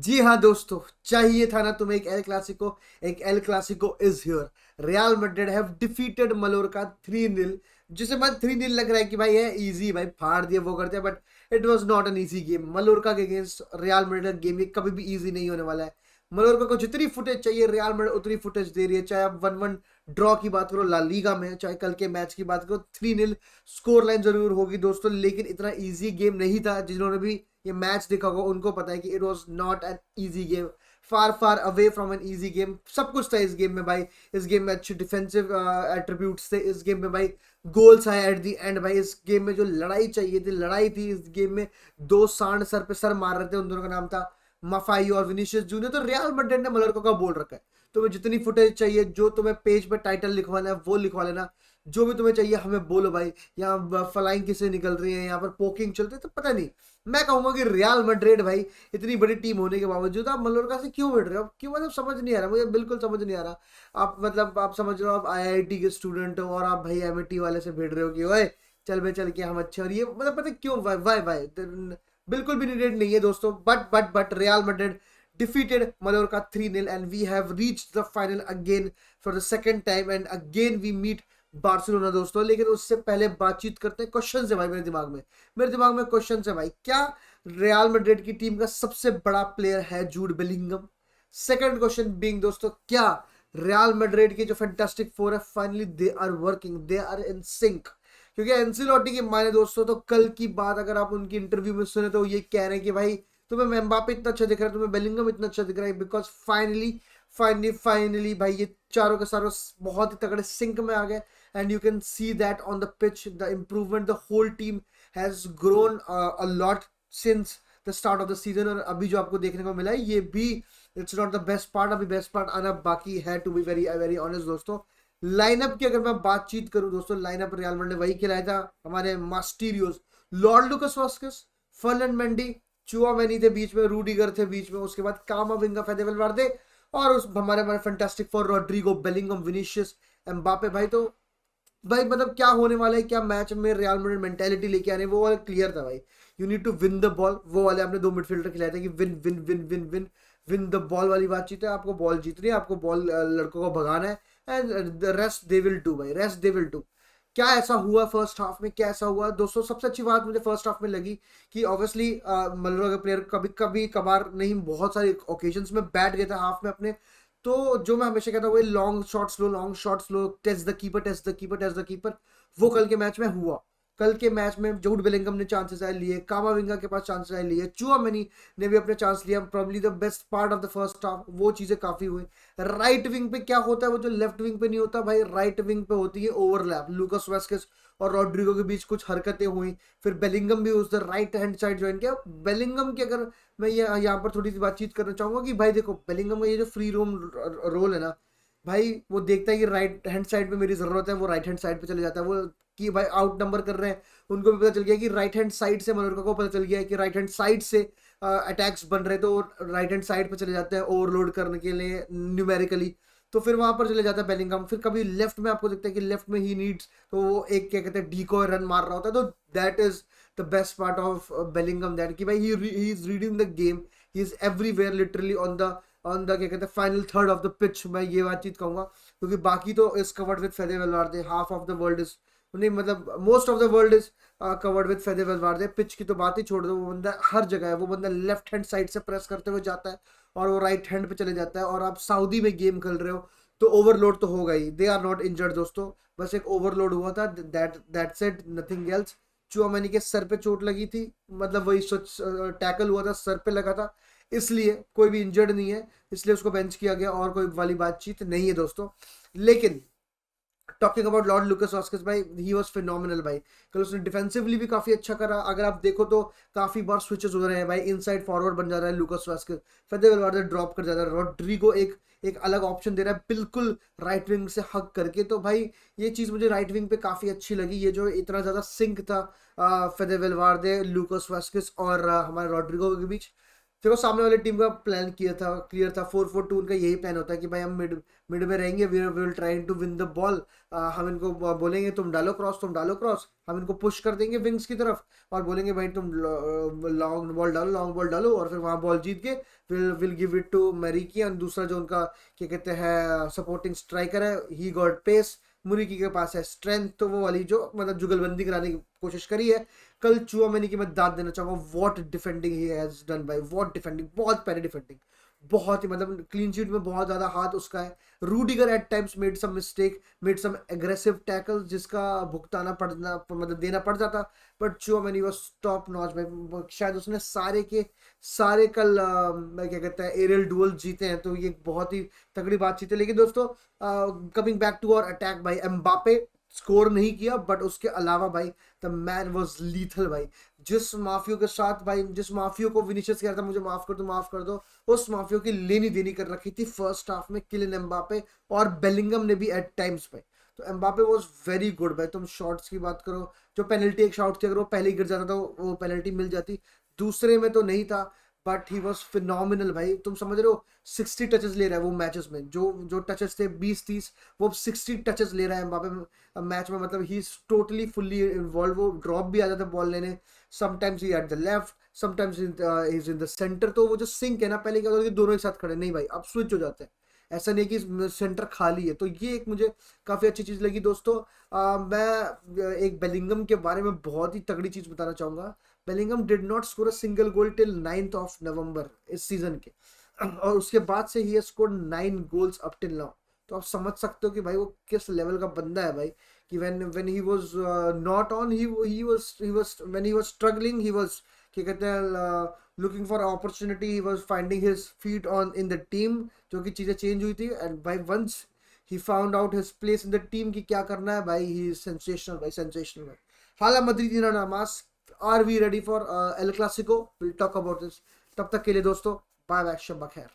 जी हाँ दोस्तों, चाहिए था ना तुम्हें एक एल क्लासिको। एक El Clasico is here. Real Madrid have defeated Mallorca 3-0। जिसे मैं 3-0 लग रहा है कि भाई है इजी, भाई फाड़ दिया वो करते हैं, but it was not an easy game. Mallorca के अगेंस्ट रियल मैड्रिड गेम ये कभी भी इजी नहीं होने वाला है। मलोरका को जितनी फुटेज चाहिए रियल मैड्रिड उतनी फुटेज दे रही है। चाहे आप 1-1 ड्रॉ की बात करो ला लीगा में, चाहे कल के मैच की बात करो 3-0 स्कोर लाइन जरूर होगी दोस्तों, लेकिन इतना इजी गेम नहीं था। जिन्होंने भी ये मैच देखा होगा उनको पता है कि it was not an easy game. Far far away from an easy game. सब कुछ था इस गेम में भाई। इस गेम में अच्छे डिफेंसिव एट्रीब्यूट्स थे। इस गेम में भाई गोल्स आए एट द एंड। भाई इस गेम में जो लड़ाई चाहिए थी लड़ाई थी इस गेम में। दो सांड सर पे सर मार रहे थे, उन दोनों का नाम था मफाई और विनीशियस जूनियर। तो रियल मैड्रिड ने मलोरका का बोल रखा है। तुम्हें जितनी फुटेज चाहिए, जो तुम्हें पेज पे टाइटल लिखवाना है वो लिखवा लेना। जो भी तुम्हें चाहिए हमें बोलो भाई। यहाँ फ्लाइंग किसे निकल रही है, यहाँ पर पोकिंग चलती है, तो पता नहीं। मैं कहूंगा कि रियल मैड्रिड भाई इतनी बड़ी टीम होने के बावजूद आप मलोरका से क्यों भिड़ रहे हो? क्यों? मतलब समझ नहीं आ रहा, मुझे बिल्कुल समझ नहीं आ रहा। आप मतलब आप समझ रहे हो आप आईआईटी के स्टूडेंट हो और आप भाई एमआईटी वाले से भिड़ रहे हो कि ओए चल बे चल के हम अच्छे। और ये मतलब पता है क्यों? वाई वाई वाई बिल्कुल भी नीडेड नहीं है दोस्तों। But real Madrid defeated Mallorca 3-0 and we have reached the final again for the second time and again we meet Barcelona दोस्तों। लेकिन उससे पहले बातचीत करते हैं। क्वेश्चन है भाई मेरे दिमाग में क्वेश्चन है भाई। क्या रियल मैड्रिड की टीम का सबसे बड़ा प्लेयर है Jude Bellingham? Second question being दोस्तों, क्या रियल मैड्रिड की जो फैंटास्टिक फोर है finally they are working, they are in sync? क्योंकि एंसिलोटी के माने दोस्तों तो कल की बात अगर आप उनकी इंटरव्यू में सुने तो ये कह रहे हैं कि भाई तुम्हें एम्बापे इतना अच्छा दिख रहा है, तुम्हें बेलिंगम इतना अच्छा दिख रहा है, बिकॉज फाइनली भाई ये चारों के सारों बहुत ही तगड़े सिंक में आ गए। And you can see that on the pitch the improvement, the whole team has grown a lot since the start of the season. और अभी जो आपको देखने को मिला है ये भी it's not the best part, अभी बेस्ट पार्ट आना बाकी है, to be very very honest दोस्तों। लाइनअप की अगर मैं बातचीत करूं दोस्तों, लाइनअप रियल मैड्रिड ने वही खिलाया था। हमारे मास्टीरियोस Lord Lucas Vazquez, Ferland Mendy, Tchouameni थे बीच में, रूडिगर थे बीच में, उसके बाद कामाविंगा, फेदे वाल्वर्दे, और उस हमारे हमारे fantastic four Rodrygo, Bellingham, Vinicius, Mbappe. भाई तो भाई मतलब क्या होने वाला है, क्या मैच में रियल मैड्रिड मेंटालिटी लेके आने वो वाला क्लियर था भाई। You need to win the ball, वो वाले आपने दो मिडफील्डर खिलाए थे कि win win win win win win the ball वाली बातचीत है। आपको बॉल जीतनी है, आपको बॉल लड़कों को भगाना है, and the rest they will do भाई, रेस्ट दे विल डू। क्या ऐसा हुआ फर्स्ट हाफ में? क्या ऐसा हुआ दोस्तों? सबसे अच्छी बात मुझे फर्स्ट हाफ में लगी कि ऑब्वियसली मल्लो के प्लेयर कभी कभी कभार नहीं, बहुत सारे ओकेजन्स में बैठ गए थे हाफ में अपने। तो जो मैं हमेशा कहता हूँ वही long shot slow, test the keeper, test the keeper, test the keeper, वो कल के मैच में हुआ। कल के मैच में जूड बेलिंगम ने चांसेस आए लिए, कामाविंगा के पास चांसेस आए लिए, चुआमेनी ने भी अपने चांस लिया। Probably the best part of the first half वो चीजें काफी हुई। राइट विंग पे क्या होता है वो जो लेफ्ट विंग पे नहीं होता भाई, राइट विंग पे होती है ओवरलैप। लूकास वास्केस और रॉड्रिगो के बीच कुछ हरकतें हुई, फिर बेलिंगम भी उस राइट हैंड साइड ज्वाइन किया। बेलिंगम की अगर मैं ये यहाँ पर थोड़ी सी बातचीत करना चाहूंगा कि भाई देखो बेलिंगम का ये जो फ्री रोम रोल है ना भाई, वो देखता है कि राइट हैंड साइड पे मेरी जरूरत है, वो राइट हैंड साइड पे चले जाता है। वो कि भाई आउट नंबर कर रहे हैं, उनको भी पता चल गया कि राइट हैंड साइड से, मलोरका को पता चल गया है कि राइट हैंड साइड से अटैक्स बन रहे, तो राइट हैंड साइड पे चले जाते हैं ओवरलोड करने के लिए न्यूमेरिकली। तो फिर वहां पर चले जाता है बेलिंगम। फिर कभी लेफ्ट में आपको दिखता है कि लेफ्ट में ही नीड्स, तो वो एक क्या कहते हैं डीकॉय रन मार रहा होता है। तो that is the best part of Bellingham, that कि भाई ही is reading the game, he is everywhere literally on the क्या कहते हैं final third of the pitch. मैं ये बातचीत कहूंगा क्योंकि बाकी तो is covered with Fede Valverde, half of the world is, नहीं मतलब most of the world is covered with Fede Valverde. Pitch की तो बात ही छोड़ दो, वो बंदा हर जगह है। वो बंदा लेफ्ट हैंड साइड से प्रेस करते हुए जाता है और वो राइट हैंड पे चले जाता है। और आप सऊदी में गेम खेल रहे हो तो ओवरलोड तो होगा ही। दे आर नॉट इंजर्ड दोस्तों, बस एक ओवरलोड हुआ था, that's it, nothing else. Tchouameni के सर पे चोट लगी थी, मतलब वही टैकल हुआ था, सर पे लगा था, इसलिए कोई भी इंजर्ड नहीं है, इसलिए उसको बेंच किया गया और कोई वाली बातचीत नहीं है दोस्तों। लेकिन talking about Lord Lucas Vazquez भाई, ही वाज फिनोमिनल भाई। कल उसने डिफेंसिवली भी काफी अच्छा करा। अगर आप देखो तो काफी बार स्विचेस हो रहे हैं भाई, इनसाइड फॉरवर्ड बन जा रहा है लुकास वास्केस, फेदे वेलवार्दे ड्रॉप कर जाता है, रॉड्रिगो एक एक अलग ऑप्शन दे रहा है बिल्कुल राइट विंग से हक करके। तो भाई ये चीज मुझे राइट विंग पे काफी अच्छी लगी, ये जो इतना ज्यादा सिंक था फेदे वेलवार्दे, लुकास वास्केस और हमारे रॉड्रिगो के बीच। देखो सामने वाली टीम का प्लान किया था, क्लियर था, 4-4-2 उनका यही प्लान होता है कि भाई हम मिड मिड में रहेंगे, we will trying to win the ball. हम इनको बोलेंगे तुम डालो क्रॉस, तुम डालो क्रॉस, हम इनको पुश कर देंगे विंग्स की तरफ और बोलेंगे भाई तुम लॉन्ग बॉल डालो, लॉन्ग बॉल डालो, और फिर वहाँ बॉल जीत के will will give it to मैरिकी। और दूसरा जो उनका क्या कहते हैं सपोर्टिंग स्ट्राइकर है, ही गॉट पेस, मुरीकी के पास है स्ट्रेंथ, तो वो वाली जो मतलब जुगलबंदी कराने की कोशिश करी है। कल चुआमेनी की मैं दाद देना चाहूंगा, what defending he has done भाई, व्हाट डिफेंडिंग, बहुत प्यारी डिफेंडिंग, बहुत ही मतलब क्लीन शीट में बहुत ज्यादा हाथ उसका है। Rudiger at times made some mistake, made some aggressive tackle जिसका भुगताना पड़ना मतलब देना पड़ जाता, but Tchouameni was top notch भाई। शायद उसने सारे के सारे कल क्या कहते हैं एरियल डुअल जीते हैं, तो ये बहुत ही तगड़ी बातचीत है। लेकिन दोस्तों coming back to our attack भाई, एम्बापे स्कोर नहीं किया बट उसके अलावा भाई द मैन वाज लीथल भाई। जिस माफियो के साथ भाई, जिस माफियो को विनीशियस कह रहा था मुझे माफ कर दो, उस माफियो की लेनी देनी कर रखी थी फर्स्ट हाफ में किलियन एम्बापे और बेलिंगम ने भी एट टाइम्स पे। तो एम्बापे वाज वेरी गुड भाई। तुम शॉट्स की बात करो, जो पेनल्टी एक शॉट थी अगर वो पहले गिर जाता तो वो पेनल्टी मिल जाती, दूसरे में तो नहीं था, बट ही वॉज फिनोमिनल भाई। तुम समझ रहे हो 60 टचेस ले रहा है वो मैचेस में, जो जो टचेस थे 20-30, वो 60 टचेस ले रहा है एम्बापे मैच में, मतलब he is totally fully involve. वो ड्रॉप भी आ जाता है बॉल लेने, sometimes he at the left, sometimes is in the centre. तो वो जो सिंक है ना, पहले क्या होता था कि दोनों एक साथ खड़े, नहीं भाई अब स्विच हो जाते हैं, ऐसा नहीं कि सेंटर खाली है। तो ये एक मुझे काफ़ी अच्छी चीज़ लगी दोस्तों। मैं एक बेलिंगम के बारे में बहुत ही तगड़ी चीज़ बताना चाहूँगा। Bellingham did not score a single goal till 9th of November इस सीजन के, और उसके बाद से he has scored 9 goals up till now. तो आप समझ सकते हो कि भाई वो किस लेवल का बंदा है भाई, कि when he was not on, he was when he was struggling, he was क्या कहते हैं looking for opportunity, he was finding his feet on in the team, जो कि चीज़ें चेंज हुई थी। एंड भाई once he found out his place in the team कि क्या करना है भाई, ही इज सेंसेशनल भाई, सेंसेशनल भाई। हाला मद्रिदीना नामास, are we ready for El Clasico, will talk about this. तब तक के लिए दोस्तों बाय बाय, शब्बा खैर।